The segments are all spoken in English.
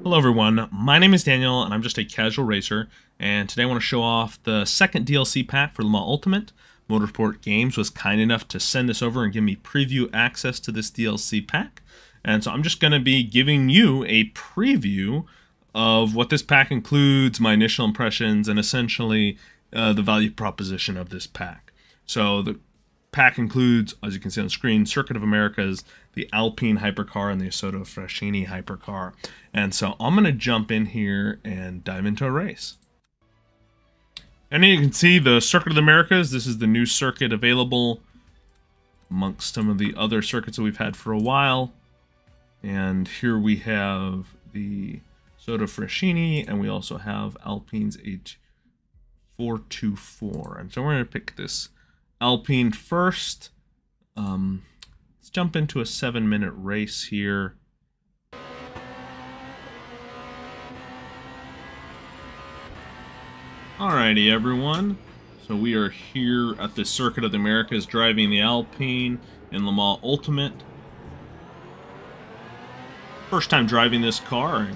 Hello everyone, my name is Daniel and I'm just a casual racer, and today I want to show off the second DLC pack for Le Mans Ultimate. Motorsport Games was kind enough to send this over and give me preview access to this DLC pack, and so I'm just going to be giving you a preview of what this pack includes, my initial impressions, and essentially the value proposition of this pack. So the pack includes, as you can see on the screen, Circuit of Americas, the Alpine hypercar, and the Isotta Fraschini hypercar. And so I'm going to jump in here and dive into a race. And then you can see the Circuit of the Americas. This is the new circuit available amongst some of the other circuits that we've had for a while. And here we have the Isotta Fraschini, and we also have Alpine's H424. And so we're going to pick this Alpine first. Let's jump into a 7-minute race here. Alrighty everyone, so we are here at the Circuit of the Americas driving the Alpine in Le Mans Ultimate. First time driving this car,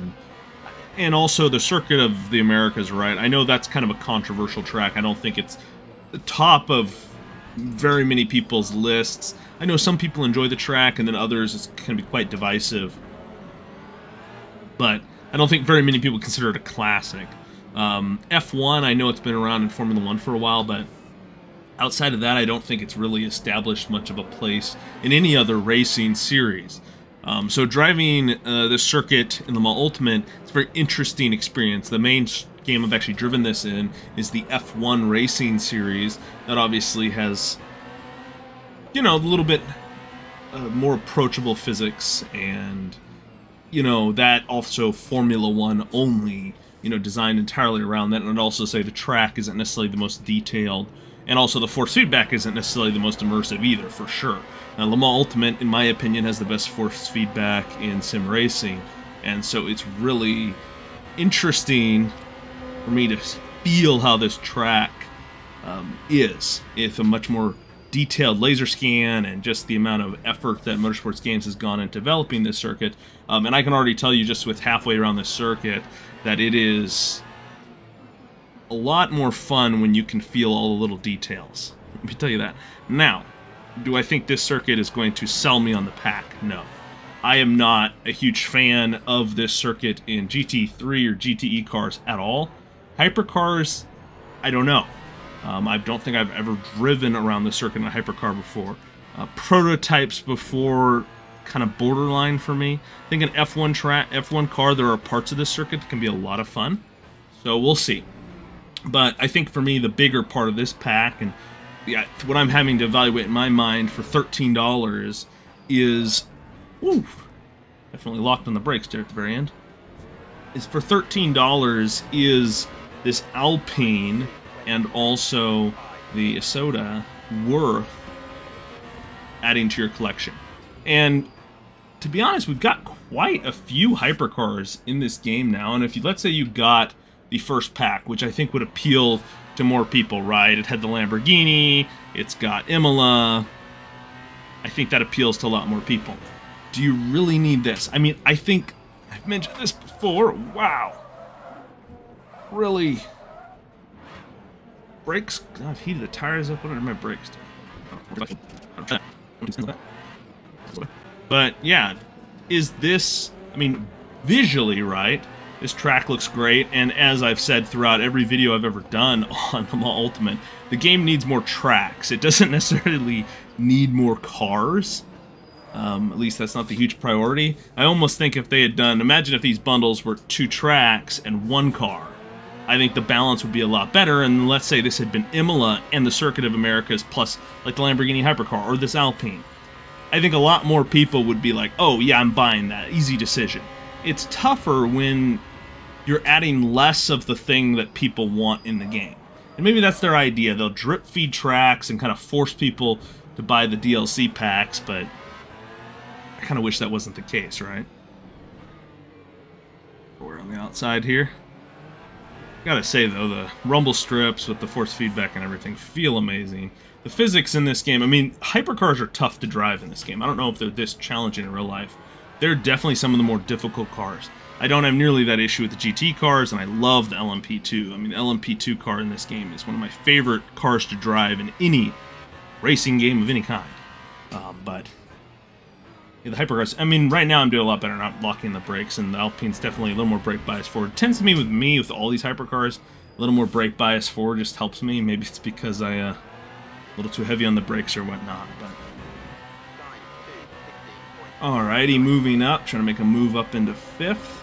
and also the Circuit of the Americas, right? I know that's kind of a controversial track. I don't think it's the top of very many people's lists. I know some people enjoy the track, and then others can be quite divisive. But I don't think very many people consider it a classic. F1, I know it's been around in Formula 1 for a while, but outside of that, I don't think it's really established much of a place in any other racing series. So driving this circuit in Le Mans Ultimate, it's a very interesting experience. The main game I've actually driven this in is the F1 racing series. That obviously has, you know, a little bit more approachable physics, and, you know, that also Formula 1 only, you know, designed entirely around that. And I'd also say the track isn't necessarily the most detailed, and also the force feedback isn't necessarily the most immersive either, for sure. Now, Le Mans Ultimate, in my opinion, has the best force feedback in sim racing, and so it's really interesting for me to feel how this track is. It's a much more detailed laser scan, and just the amount of effort that Motorsports Games has gone into developing this circuit. And I can already tell you, just with halfway around this circuit, that it is a lot more fun when you can feel all the little details. Let me tell you that. Now, do I think this circuit is going to sell me on the pack? No. I am not a huge fan of this circuit in GT3 or GTE cars at all. Hypercars, I don't know. I don't think I've ever driven around the circuit in a hypercar before. Prototypes before, kind of borderline for me. I think an F1 car, there are parts of this circuit that can be a lot of fun. So we'll see. But I think for me, the bigger part of this pack, and yeah, what I'm having to evaluate in my mind for $13 is, ooh, definitely locked on the brakes there at the very end, is for $13 is this Alpine and also the Isotta worth adding to your collection. And to be honest, we've got quite a few hypercars in this game now, and if you, let's say you got the first pack, which I think would appeal to more people, right? It had the Lamborghini, it's got Imola. I think that appeals to a lot more people. Do you really need this? I mean, I think I've mentioned this before. Wow. Really? Brakes? God, I've heated the tires up. What are my brakes doing? But yeah, is this, I mean, visually, right? This track looks great, and as I've said throughout every video I've ever done on Le Mans Ultimate, the game needs more tracks. It doesn't necessarily need more cars. At least that's not the huge priority. I almost think if they had done, imagine if these bundles were 2 tracks and 1 car. I think the balance would be a lot better, and let's say this had been Imola and the Circuit of Americas plus like the Lamborghini hypercar or this Alpine. I think a lot more people would be like, oh yeah, I'm buying that, easy decision. It's tougher when you're adding less of the thing that people want in the game. And maybe that's their idea. They'll drip feed tracks and kind of force people to buy the DLC packs, but I kind of wish that wasn't the case, right? We're on the outside here. Gotta say though, the rumble strips with the force feedback and everything feel amazing. The physics in this game, I mean, hypercars are tough to drive in this game. I don't know if they're this challenging in real life. they're definitely some of the more difficult cars. I don't have nearly that issue with the GT cars, and I love the LMP2. I mean, the LMP2 car in this game is one of my favorite cars to drive in any racing game of any kind. But yeah, the hypercars, I mean, right now I'm doing a lot better not locking the brakes, and the Alpine's definitely a little more brake bias forward. It tends to be with me, with all these hypercars, a little more brake bias forward just helps me. Maybe it's because I a little too heavy on the brakes or whatnot, but... Alrighty, moving up, trying to make a move up into 5th.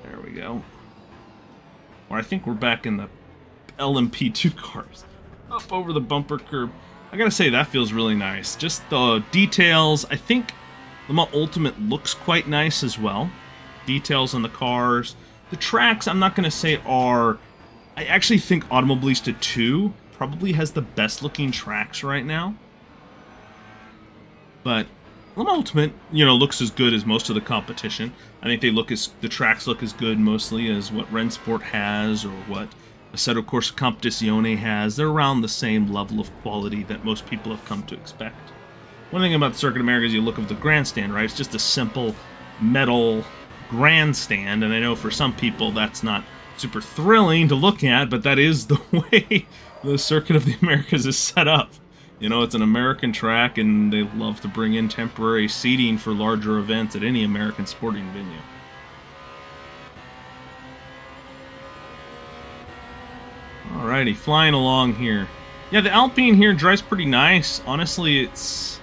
There we go. Or I think we're back in the LMP2 cars. Up over the bumper curb. I gotta say, that feels really nice. Just the details. I think Le Mans Ultimate looks quite nice as well. Details on the cars. The tracks, I'm not gonna say are... I actually think Automobilista 2 probably has the best looking tracks right now. But Le Mans Ultimate, you know, looks as good as most of the competition. I think the tracks look as good mostly as what Rennsport has or what Assetto Corsa Competizione has. They're around the same level of quality that most people have come to expect. One thing about the Circuit America is you look at the grandstand, right? It's just a simple metal grandstand, and I know for some people that's not super thrilling to look at, but that is the way the Circuit of the Americas is set up. You know, it's an American track, and they love to bring in temporary seating for larger events at any American sporting venue. Alrighty, flying along here. Yeah, the Alpine here drives pretty nice. Honestly, it's...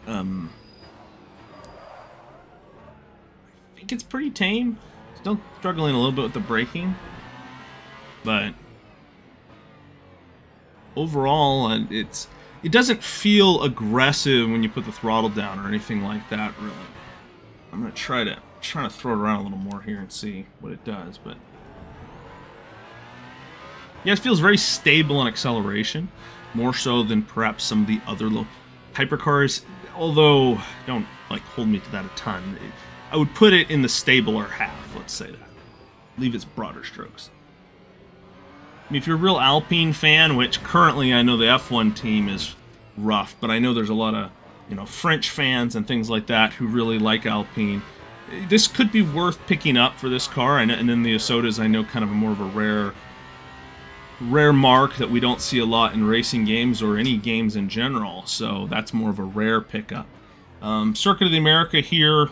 I think it's pretty tame. Still struggling a little bit with the braking. But... overall, it doesn't feel aggressive when you put the throttle down or anything like that, really. I'm going to try to throw it around a little more here and see what it does, but... yeah, it feels very stable in acceleration, more so than perhaps some of the other little hypercars, although, don't, like, hold me to that a ton. I would put it in the stabler half, let's say that. Leave its broader strokes. I mean, if you're a real Alpine fan, which currently I know the F1 team is rough, but I know there's a lot of, you know, French fans and things like that who really like Alpine. This could be worth picking up for this car, and then the Isottas I know kind of more of a rare mark that we don't see a lot in racing games or any games in general, so that's more of a rare pickup. Circuit of the America here,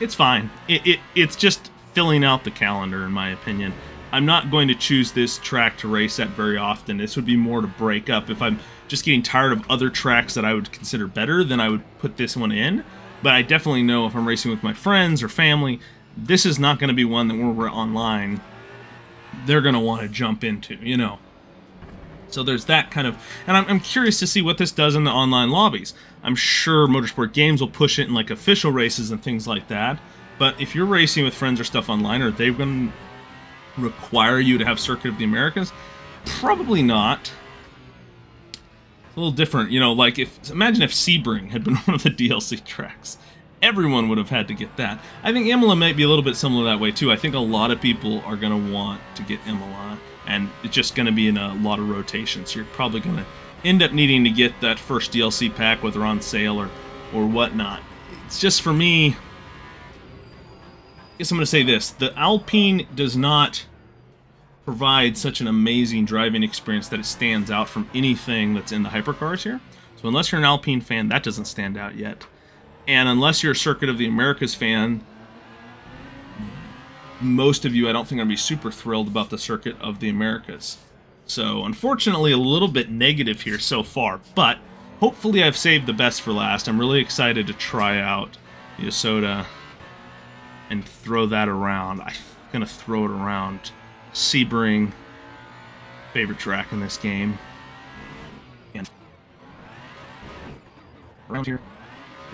it's fine. It's just filling out the calendar, in my opinion. I'm not going to choose this track to race at very often. This would be more to break up. If I'm just getting tired of other tracks that I would consider better, then I would put this one in. But I definitely know if I'm racing with my friends or family, this is not going to be one that when we're online, they're going to want to jump into, you know. So there's that kind of... and I'm curious to see what this does in the online lobbies. I'm sure Motorsport Games will push it in like official races and things like that. But if you're racing with friends or stuff online, are they going to require you to have Circuit of the Americas? Probably not. It's a little different, you know, like imagine if Sebring had been one of the DLC tracks. Everyone would have had to get that. I think Imola might be a little bit similar that way too. I think a lot of people are going to want to get Imola, and it's just going to be in a lot of rotations. So you're probably going to end up needing to get that first DLC pack, whether on sale or whatnot. It's just, for me... I guess I'm going to say this. The Alpine does not provide such an amazing driving experience that it stands out from anything that's in the hypercars here. So unless you're an Alpine fan, that doesn't stand out yet. And unless you're a Circuit of the Americas fan, most of you, I don't think, are going to be super thrilled about the Circuit of the Americas. So unfortunately, a little bit negative here so far. But hopefully I've saved the best for last. I'm really excited to try out the Isotta and throw that around. I'm going to throw it around Sebring, favorite track in this game. And around here,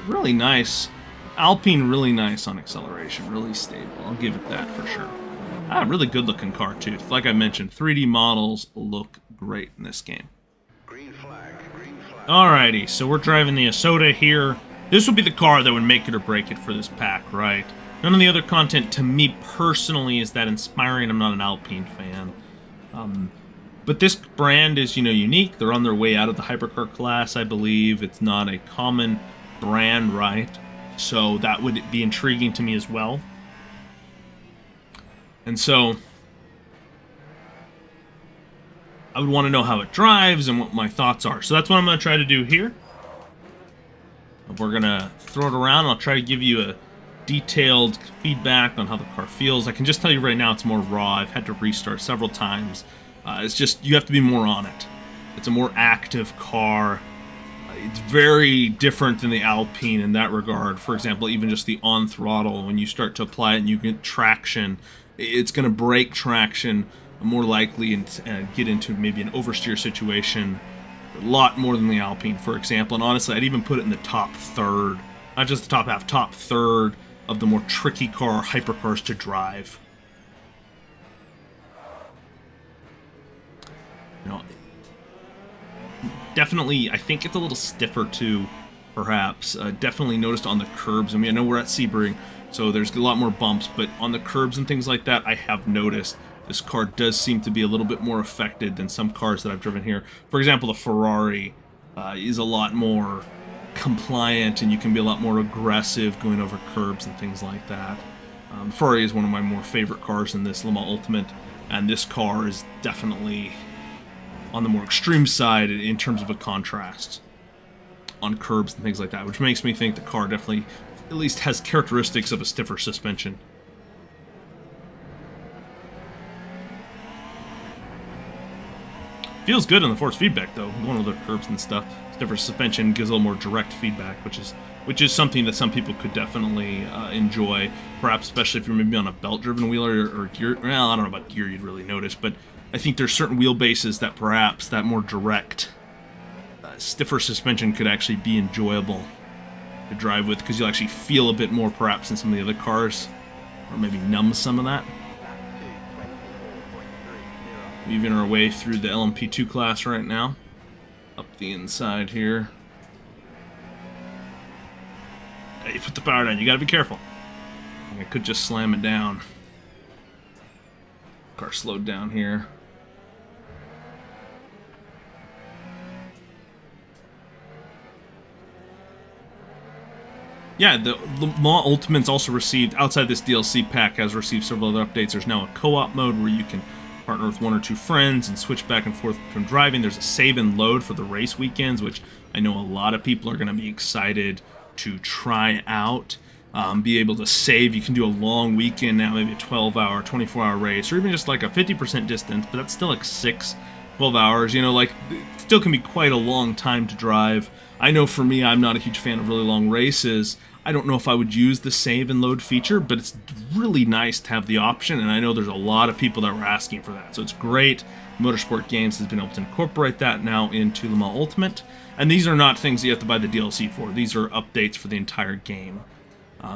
really nice. Alpine, really nice on acceleration, really stable. I'll give it that for sure. Really good looking car too. Like I mentioned, 3D models look great in this game. Green flag, green flag. Alrighty, so we're driving the Isotta here. This would be the car that would make it or break it for this pack, right? None of the other content, to me personally, is that inspiring. I'm not an Alpine fan. But this brand is, you know, unique. They're on their way out of the hypercar class, I believe. It's not a common brand, right? So that would be intriguing to me as well. And so I would want to know how it drives and what my thoughts are. So that's what I'm going to try to do here. We're going to throw it around. I'll try to give you a detailed feedback on how the car feels. I can just tell you right now it's more raw. I've had to restart several times. It's just, you have to be more on it. It's a more active car. It's very different than the Alpine in that regard. For example, even just the on throttle, when you start to apply it and you get traction, it's going to break traction more likely and get into maybe an oversteer situation a lot more than the Alpine, for example. And honestly, I'd even put it in the top third, not just the top half, top third of the more tricky car hypercars to drive. You know, definitely, I think it's a little stiffer too, perhaps. Definitely noticed on the curbs. I mean, I know we're at Sebring, so there's a lot more bumps, but on the curbs and things like that, I have noticed this car does seem to be a little bit more affected than some cars that I've driven here. For example, the Ferrari is a lot more compliant, and you can be a lot more aggressive going over curbs and things like that. Ferrari is one of my more favorite cars in this Le Mans Ultimate, and this car is definitely on the more extreme side in terms of a contrast on curbs and things like that, which makes me think the car definitely at least has characteristics of a stiffer suspension. Feels good on the force feedback though, going over the curbs and stuff. Stiffer suspension gives a little more direct feedback, which is something that some people could definitely enjoy, perhaps especially if you're maybe on a belt-driven wheeler or gear. Well, I don't know about gear you'd really notice, but I think there's certain wheelbases that perhaps that more direct, stiffer suspension could actually be enjoyable to drive with, because you'll actually feel a bit more perhaps in some of the other cars, or maybe numb some of that. Weaving our way through the LMP2 class right now, up the inside here. Hey, you put the power down, you gotta be careful. I could just slam it down. Car slowed down here. Yeah, the Le Mans Ultimate's also received, outside this DLC pack, has received several other updates. There's now a co-op mode where you can partner with one or two friends and switch back and forth from driving. There's a save and load for the race weekends, which I know a lot of people are going to be excited to try out. Be able to save. You can do a long weekend now, maybe a 12-hour, 24-hour race, or even just like a 50% distance, but that's still like 12 hours. You know, like, it still can be quite a long time to drive. I know for me, I'm not a huge fan of really long races. I don't know if I would use the save and load feature, but it's really nice to have the option, and I know there's a lot of people that were asking for that, so it's great. Motorsport Games has been able to incorporate that now into Le Mans Ultimate, and these are not things you have to buy the DLC for. These are updates for the entire game.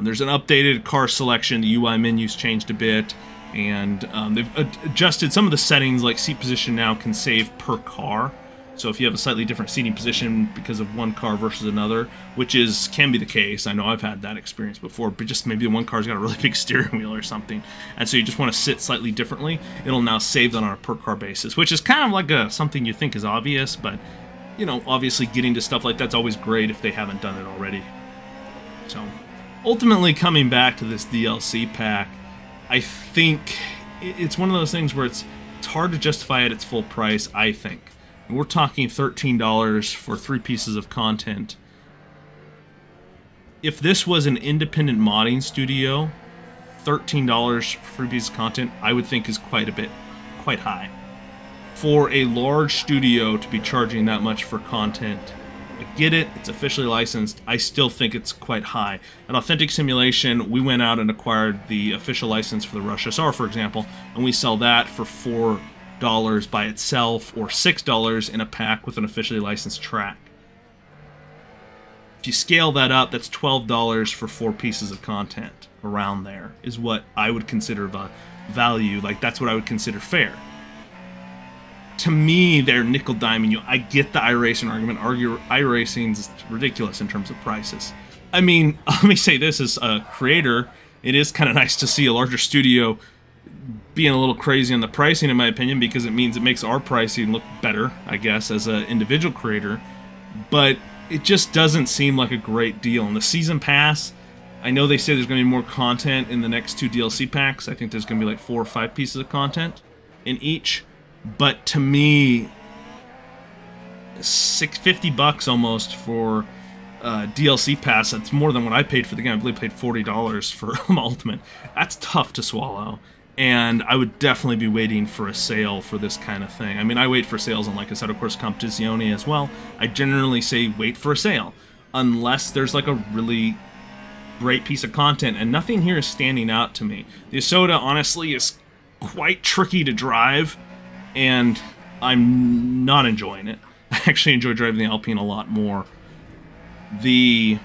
There's an updated car selection, the UI menu's changed a bit, and they've adjusted some of the settings, like seat position now can save per car. So if you have a slightly different seating position because of one car versus another, which can be the case, I know I've had that experience before, but just maybe one car's got a really big steering wheel or something, and so you just want to sit slightly differently, it'll now save that on a per car basis, which is kind of like something you think is obvious, but, you know, obviously getting to stuff like that's always great if they haven't done it already. So, ultimately coming back to this DLC pack, I think it's one of those things where it's hard to justify at its full price, I think. We're talking $13 for 3 pieces of content. If this was an independent modding studio, $13 for 3 pieces of content, I would think is quite high. For a large studio to be charging that much for content, I get it, it's officially licensed, I still think it's quite high. At Authentic Simulation, we went out and acquired the official license for the Rush SR, for example, and we sell that for $4 by itself, or $6 in a pack with an officially licensed track. If you scale that up, that's $12 for 4 pieces of content. Around there is what I would consider value. Like, that's what I would consider fair. To me, they're nickel-diming you. I get the iRacing argument. iRacing's ridiculous in terms of prices. I mean, let me say this, as a creator, it is kind of nice to see a larger studio being a little crazy on the pricing, in my opinion, because it means it makes our pricing look better, I guess, as an individual creator. But it just doesn't seem like a great deal. And the season pass, I know they say there's going to be more content in the next 2 DLC packs. I think there's going to be like 4 or 5 pieces of content in each. But to me, $50 almost for DLC pass, that's more than what I paid for the game. I believe I paid $40 for Ultimate. That's tough to swallow. And I would definitely be waiting for a sale for this kind of thing. I mean, I wait for sales on, like I said, of course, Competizione as well. I generally say wait for a sale, unless there's like a really great piece of content, and nothing here is standing out to me. The Isotta, honestly, is quite tricky to drive, and I'm not enjoying it. I actually enjoy driving the Alpine a lot more. The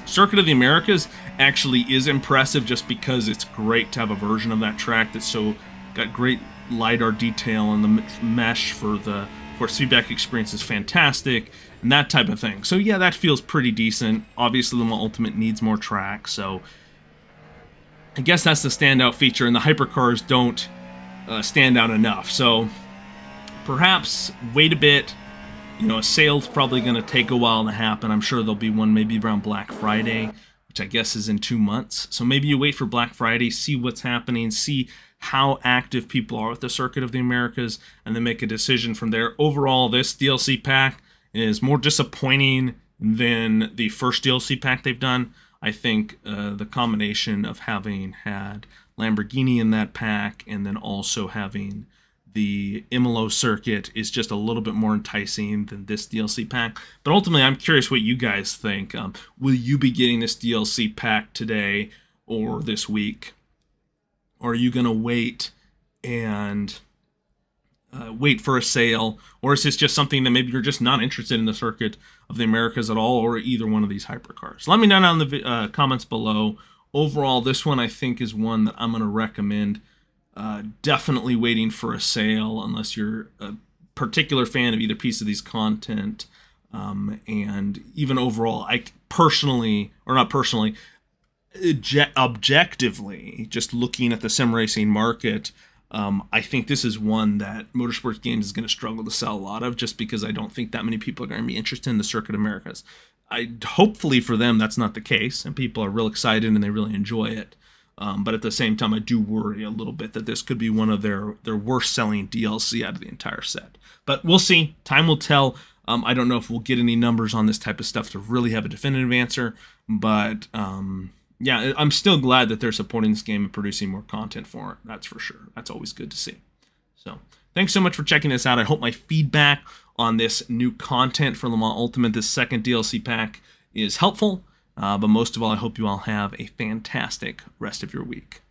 Circuit of the Americas actually is impressive just because it's great to have a version of that track that's got great LiDAR detail, and the mesh for the force feedback experience is fantastic, and that type of thing. So yeah, that feels pretty decent. Obviously, the Ultimate needs more track, so I guess that's the standout feature, and the hypercars don't stand out enough. So perhaps wait a bit. You know, a sale's probably going to take a while to happen. I'm sure there'll be one maybe around Black Friday, which I guess is in 2 months. So maybe you wait for Black Friday, see what's happening, see how active people are with the Circuit of the Americas, and then make a decision from there. Overall, this DLC pack is more disappointing than the first DLC pack they've done. I think the combination of having had Lamborghini in that pack and then also having the Imola circuit is just a little bit more enticing than this DLC pack. But ultimately, I'm curious what you guys think. Will you be getting this DLC pack today or this week? Or are you going to wait and wait for a sale? Or is this just something that maybe you're just not interested in the Circuit of the Americas at all, or either one of these hypercars? Let me know down in the comments below. Overall, this one I think is one that I'm going to recommend. Definitely waiting for a sale unless you're a particular fan of either piece of these content. And even overall, I personally, or not personally, objectively, just looking at the sim racing market, I think this is one that Motorsports Games is going to struggle to sell a lot of, just because I don't think that many people are going to be interested in the Circuit Americas. Hopefully for them that's not the case, and people are real excited and they really enjoy it. But at the same time, I do worry a little bit that this could be one of their worst-selling DLC out of the entire set. But we'll see. Time will tell. I don't know if we'll get any numbers on this type of stuff to really have a definitive answer. But, yeah, I'm still glad that they're supporting this game and producing more content for it. That's for sure. That's always good to see. So, thanks so much for checking this out. I hope my feedback on this new content for Le Mans Ultimate, this second DLC pack, is helpful. But most of all, I hope you all have a fantastic rest of your week.